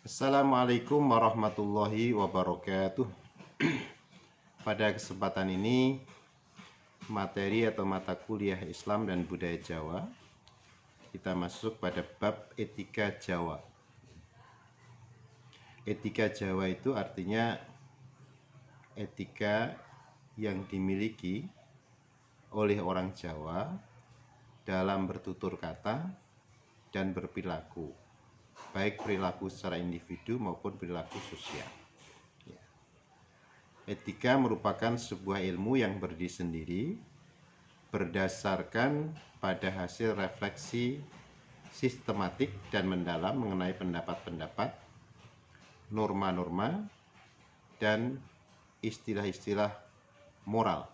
Assalamualaikum warahmatullahi wabarakatuh. Pada kesempatan ini, materi atau mata kuliah Islam dan Budaya Jawa, kita masuk pada bab etika Jawa. Etika Jawa itu artinya etika yang dimiliki oleh orang Jawa dalam bertutur kata dan berperilaku, baik perilaku secara individu maupun perilaku sosial. Etika merupakan sebuah ilmu yang berdiri sendiri, berdasarkan pada hasil refleksi sistematik dan mendalam mengenai pendapat-pendapat, norma-norma, dan istilah-istilah moral.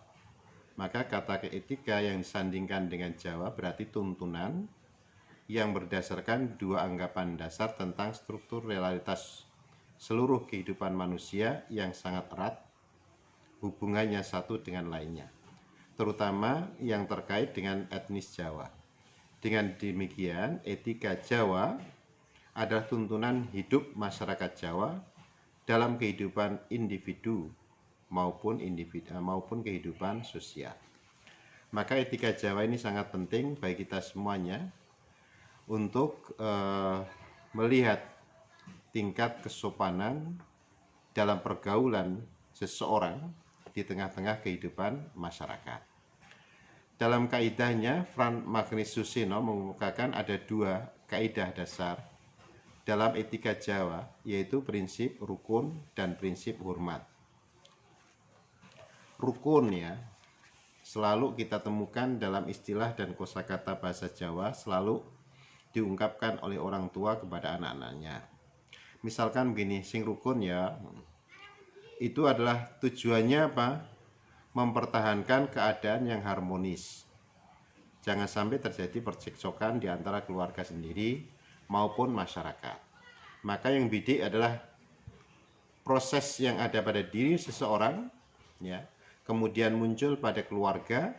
Maka kata etika yang disandingkan dengan Jawa berarti tuntunan yang berdasarkan dua anggapan dasar tentang struktur realitas seluruh kehidupan manusia yang sangat erat hubungannya satu dengan lainnya, terutama yang terkait dengan etnis Jawa. Dengan demikian, etika Jawa adalah tuntunan hidup masyarakat Jawa dalam kehidupan individu maupun kehidupan sosial. Maka etika Jawa ini sangat penting bagi kita semuanya untuk melihat tingkat kesopanan dalam pergaulan seseorang di tengah-tengah kehidupan masyarakat. Dalam kaidahnya, Franz Magnus Suseno mengemukakan ada dua kaidah dasar dalam etika Jawa, yaitu prinsip rukun dan prinsip hormat. Rukun selalu kita temukan dalam istilah dan kosakata bahasa Jawa, selalu diungkapkan oleh orang tua kepada anak-anaknya. Misalkan begini, sing rukun itu adalah tujuannya apa? Mempertahankan keadaan yang harmonis. Jangan sampai terjadi percekcokan di antara keluarga sendiri maupun masyarakat. Maka yang bidik adalah proses yang ada pada diri seseorang, kemudian muncul pada keluarga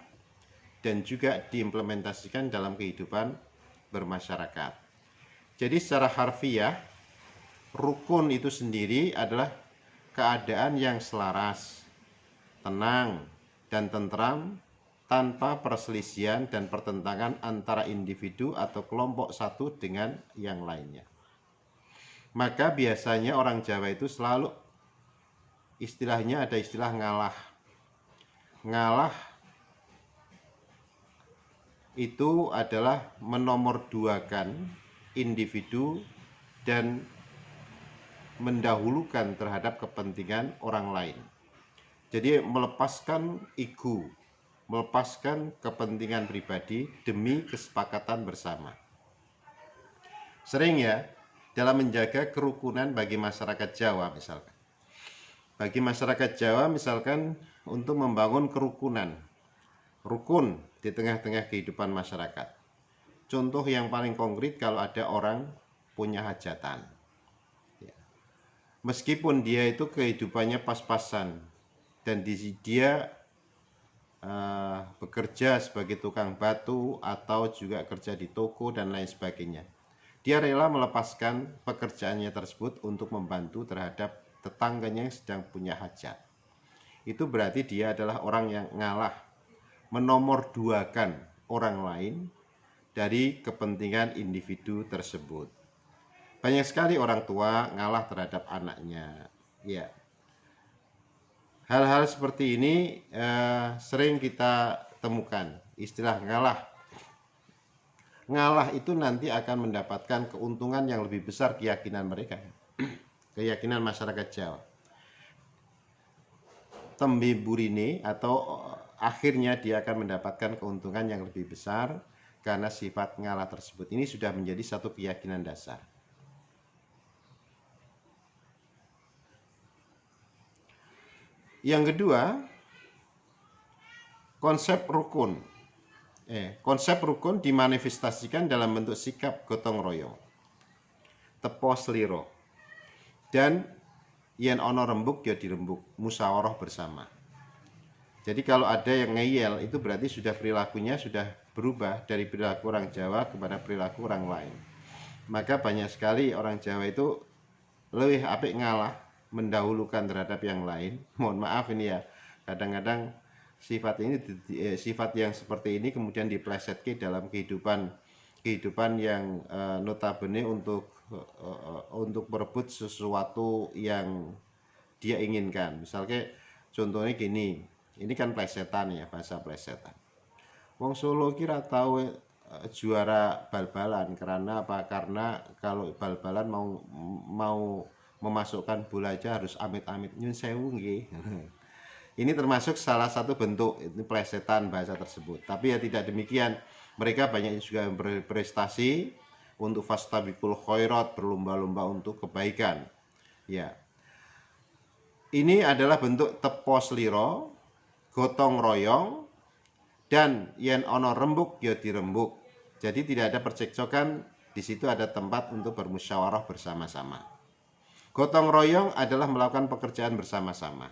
dan juga diimplementasikan dalam kehidupan bermasyarakat. Jadi secara harfiah, rukun itu sendiri adalah keadaan yang selaras, tenang, dan tentram tanpa perselisihan dan pertentangan antara individu atau kelompok satu dengan yang lainnya. Maka biasanya orang Jawa itu selalu istilahnya ada istilah ngalah. Ngalah itu adalah menomorduakan individu dan mendahulukan terhadap kepentingan orang lain. Jadi melepaskan ego, melepaskan kepentingan pribadi demi kesepakatan bersama. Sering dalam menjaga kerukunan bagi masyarakat Jawa misalkan. Bagi masyarakat Jawa misalkan untuk membangun kerukunan, rukun di tengah-tengah kehidupan masyarakat. Contoh yang paling konkret kalau ada orang punya hajatan. Meskipun dia itu kehidupannya pas-pasan dan dia bekerja sebagai tukang batu atau juga kerja di toko dan lain sebagainya, dia rela melepaskan pekerjaannya tersebut untuk membantu terhadap tetangganya yang sedang punya hajat. Itu berarti dia adalah orang yang ngalah, menomorduakan orang lain dari kepentingan individu tersebut. Banyak sekali orang tua ngalah terhadap anaknya. Hal-hal seperti ini sering kita temukan. Istilah ngalah. Ngalah itu nanti akan mendapatkan keuntungan yang lebih besar, keyakinan mereka. Keyakinan masyarakat Jawa. Tembe burine atau akhirnya dia akan mendapatkan keuntungan yang lebih besar karena sifat ngalah tersebut. Ini sudah menjadi satu keyakinan dasar. Yang kedua, konsep rukun. Konsep rukun dimanifestasikan dalam bentuk sikap gotong royong, tepo sliro, dan yen ono rembuk ya dirembuk, musyawarah bersama. Jadi kalau ada yang ngeyel itu berarti sudah perilakunya sudah berubah dari perilaku orang Jawa kepada perilaku orang lain. Maka banyak sekali orang Jawa itu lebih apik ngalah, mendahulukan terhadap yang lain. Mohon maaf ini ya, kadang-kadang sifat yang seperti ini kemudian diplesetkan dalam kehidupan yang notabene untuk berebut sesuatu yang dia inginkan. Misalnya contohnya gini, ini kan plesetan ya, bahasa plesetan. Wong Solo kira tahu juara bal-balan karena apa? Karena kalau bal-balan mau memasukkan bola aja harus amit-amit nyun sewu nggih. Ini termasuk salah satu bentuk ini plesetan bahasa tersebut. Tapi ya tidak demikian. Mereka banyak juga yang berprestasi untuk fastabiqul khairat, berlomba-lomba untuk kebaikan. Ya. Ini adalah bentuk tepo sliro, gotong royong, dan yen ono rembuk ya dirembuk. Jadi tidak ada percekcokan, di situ ada tempat untuk bermusyawarah bersama-sama. Gotong royong adalah melakukan pekerjaan bersama-sama,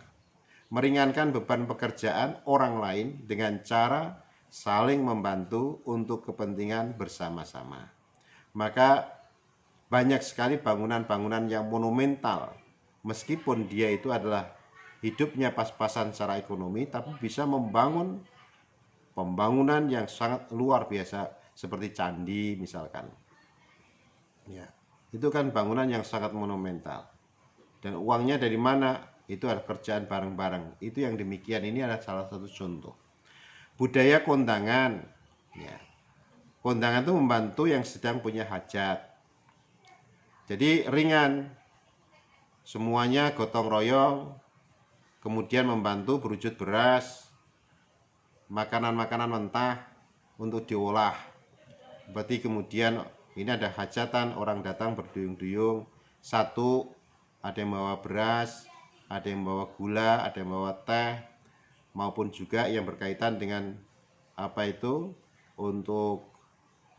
meringankan beban pekerjaan orang lain dengan cara saling membantu untuk kepentingan bersama-sama. Maka banyak sekali bangunan-bangunan yang monumental, meskipun dia itu adalah hidupnya pas-pasan secara ekonomi, tapi bisa membangun pembangunan yang sangat luar biasa seperti candi misalkan. Ya, itu kan bangunan yang sangat monumental. Dan uangnya dari mana? Itu adalah kerjaan bareng-bareng. Itu yang demikian, ini adalah salah satu contoh. Budaya kondangan. Ya. Kondangan itu membantu yang sedang punya hajat. Jadi ringan. Semuanya gotong royong. Kemudian membantu berwujud beras, makanan-makanan mentah untuk diolah. Berarti kemudian ini ada hajatan, orang datang berduyung-duyung. Satu, ada yang bawa beras, ada yang bawa gula, ada yang bawa teh, maupun juga yang berkaitan dengan apa itu untuk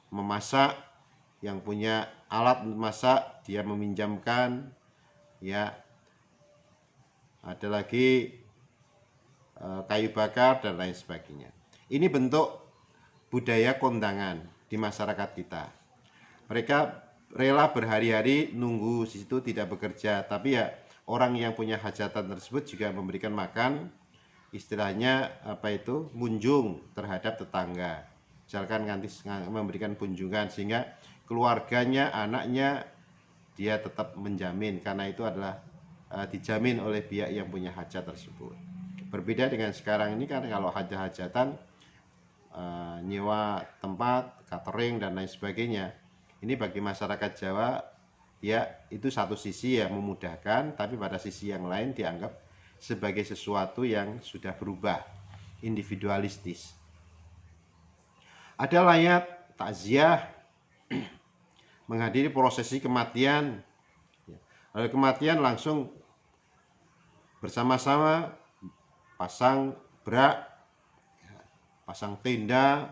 memasak. Yang punya alat memasak dia meminjamkan, ya. Ada lagi kayu bakar dan lain sebagainya. Ini bentuk budaya kondangan di masyarakat kita. Mereka rela berhari-hari nunggu di situ tidak bekerja, tapi ya orang yang punya hajatan tersebut juga memberikan makan, istilahnya apa itu, kunjung terhadap tetangga. Misalkan nanti memberikan kunjungan sehingga keluarganya, anaknya dia tetap menjamin, karena itu adalah dijamin oleh pihak yang punya hajat tersebut. Berbeda dengan sekarang ini kan kalau hajatan nyewa tempat, catering dan lain sebagainya. Ini bagi masyarakat Jawa ya itu satu sisi ya memudahkan, tapi pada sisi yang lain dianggap sebagai sesuatu yang sudah berubah, individualistis. Ada layat, takziah, menghadiri prosesi kematian. Lalu kematian langsung bersama-sama pasang brak, pasang tenda.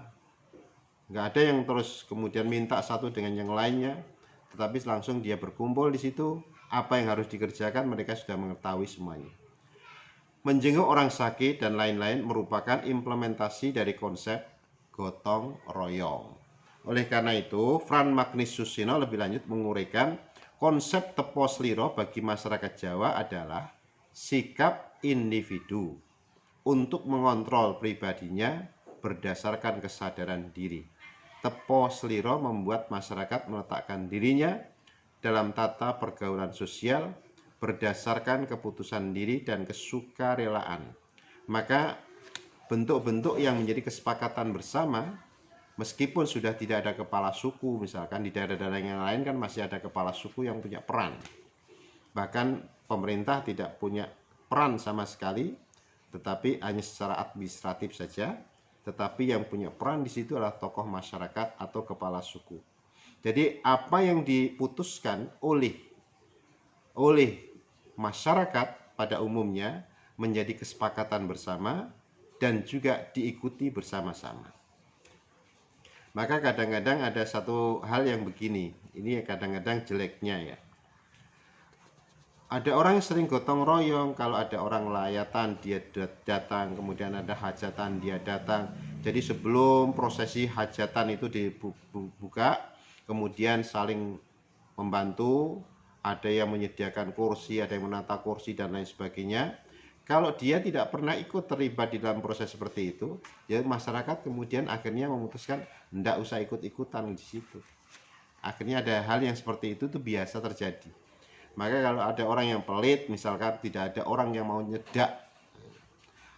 Nggak ada yang terus kemudian minta satu dengan yang lainnya, tetapi langsung dia berkumpul di situ. Apa yang harus dikerjakan mereka sudah mengetahui semuanya. Menjenguk orang sakit dan lain-lain merupakan implementasi dari konsep gotong royong. Oleh karena itu, Fran Magnis Susino lebih lanjut menguraikan konsep tepo sliro bagi masyarakat Jawa adalah sikap individu untuk mengontrol pribadinya berdasarkan kesadaran diri. Tepo sliro membuat masyarakat meletakkan dirinya dalam tata pergaulan sosial berdasarkan keputusan diri dan kesukarelaan. Maka bentuk-bentuk yang menjadi kesepakatan bersama, meskipun sudah tidak ada kepala suku, misalkan di daerah-daerah yang lain kan masih ada kepala suku yang punya peran. Bahkan pemerintah tidak punya peran sama sekali, tetapi hanya secara administratif saja. Tetapi yang punya peran di situ adalah tokoh masyarakat atau kepala suku. Jadi apa yang diputuskan oleh masyarakat pada umumnya menjadi kesepakatan bersama dan juga diikuti bersama-sama. Maka kadang-kadang ada satu hal yang begini, ini kadang-kadang jeleknya ya. Ada orang yang sering gotong royong, kalau ada orang layatan dia datang, kemudian ada hajatan dia datang. Jadi sebelum prosesi hajatan itu dibuka, kemudian saling membantu, ada yang menyediakan kursi, ada yang menata kursi dan lain sebagainya. Kalau dia tidak pernah ikut terlibat di dalam proses seperti itu, ya masyarakat kemudian akhirnya memutuskan tidak usah ikut-ikutan di situ. Akhirnya ada hal yang seperti itu tuh biasa terjadi. Maka kalau ada orang yang pelit, misalkan tidak ada orang yang mau nyedak,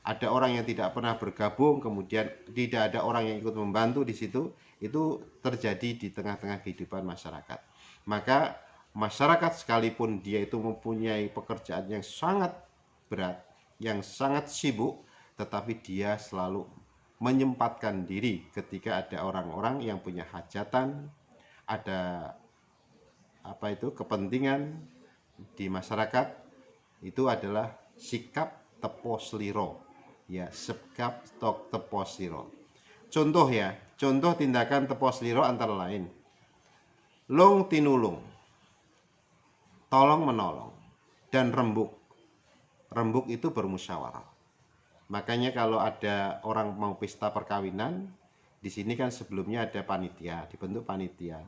ada orang yang tidak pernah bergabung, kemudian tidak ada orang yang ikut membantu di situ, itu terjadi di tengah-tengah kehidupan masyarakat. Maka masyarakat sekalipun dia itu mempunyai pekerjaan yang sangat berat, yang sangat sibuk, tetapi dia selalu menyempatkan diri ketika ada orang-orang yang punya hajatan, ada kepentingan di masyarakat, itu adalah sikap teposliro. Ya, sikap teposliro. Contoh ya, contoh tindakan teposliro antara lain long tinulung, tolong menolong, dan rembuk. Rembuk itu bermusyawarah. Makanya kalau ada orang mau pesta perkawinan, di sini kan sebelumnya ada panitia, dibentuk panitia.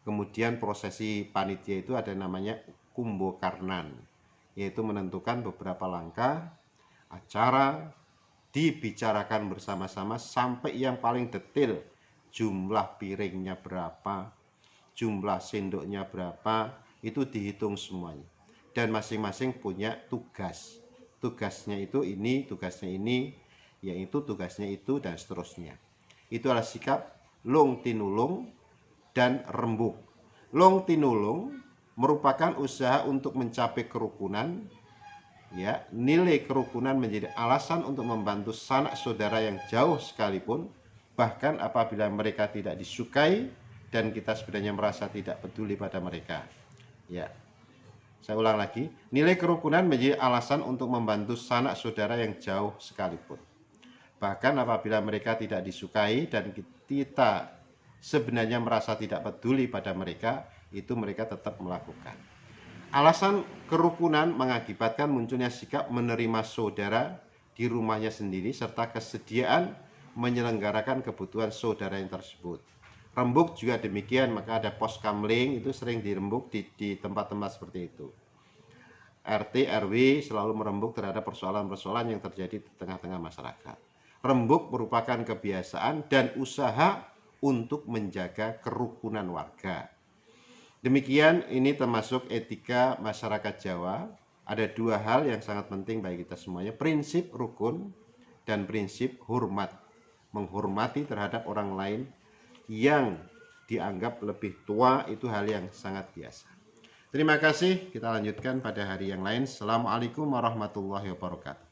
Kemudian prosesi panitia itu ada namanya kumbokarnan, yaitu menentukan beberapa langkah acara, dibicarakan bersama-sama sampai yang paling detail, jumlah piringnya berapa, jumlah sendoknya berapa, itu dihitung semuanya. Dan masing-masing punya tugas. Tugasnya itu ini, tugasnya ini, yaitu tugasnya itu, dan seterusnya. Itu adalah sikap long tinulung dan rembuk. Long tinulung merupakan usaha untuk mencapai kerukunan. Ya, nilai kerukunan menjadi alasan untuk membantu sanak saudara yang jauh sekalipun, bahkan apabila mereka tidak disukai dan kita sebenarnya merasa tidak peduli pada mereka. Ya, saya ulang lagi, nilai kerukunan menjadi alasan untuk membantu sanak saudara yang jauh sekalipun, bahkan apabila mereka tidak disukai dan kita sebenarnya merasa tidak peduli pada mereka, itu mereka tetap melakukan. Alasan kerukunan mengakibatkan munculnya sikap menerima saudara di rumahnya sendiri serta kesediaan menyelenggarakan kebutuhan saudara yang tersebut. Rembuk juga demikian, maka ada pos kamling itu sering dirembuk di tempat-tempat seperti itu. RT, RW selalu merembuk terhadap persoalan-persoalan yang terjadi di tengah-tengah masyarakat. Rembuk merupakan kebiasaan dan usaha untuk menjaga kerukunan warga. Demikian, ini termasuk etika masyarakat Jawa. Ada dua hal yang sangat penting bagi kita semuanya, prinsip rukun dan prinsip hormat. Menghormati terhadap orang lain yang dianggap lebih tua itu hal yang sangat biasa. Terima kasih, kita lanjutkan pada hari yang lain. Assalamualaikum warahmatullahi wabarakatuh.